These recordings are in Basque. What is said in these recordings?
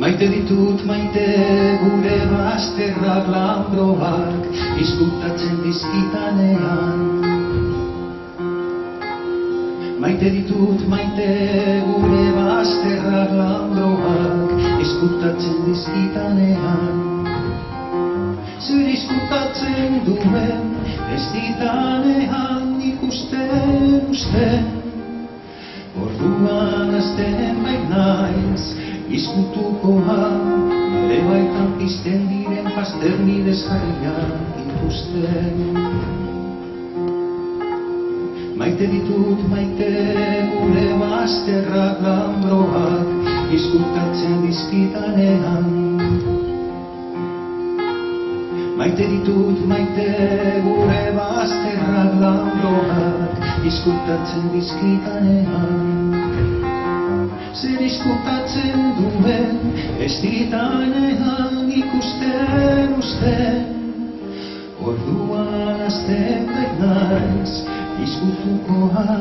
Maite ditut maite gure bazterrak lambroak izkutatzen dizkitanean. Maite ditut maite gure bazterrak lambroak izkutatzen dizkitanean. Zer izkutatzen duen ez ditanean ikusten usten. Orduan azten bait naiz izkutukoa, nire baitan pizten diren bazterni desgarriak ikusten. Maite ditut maite gure bazterrak lambroak izkutatzen dizkitanean. Maite ditut maite gure bazterrak lambroak izkutatzen dizkitanean. Zer izkutatzen duen ez ditanean ikusten usten. Orduan azten bait naiz izkutukoa,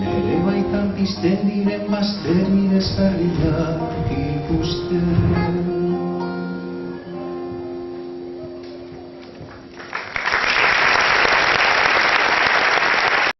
nire baitan pizten diren bazterni desgarriak ikusten.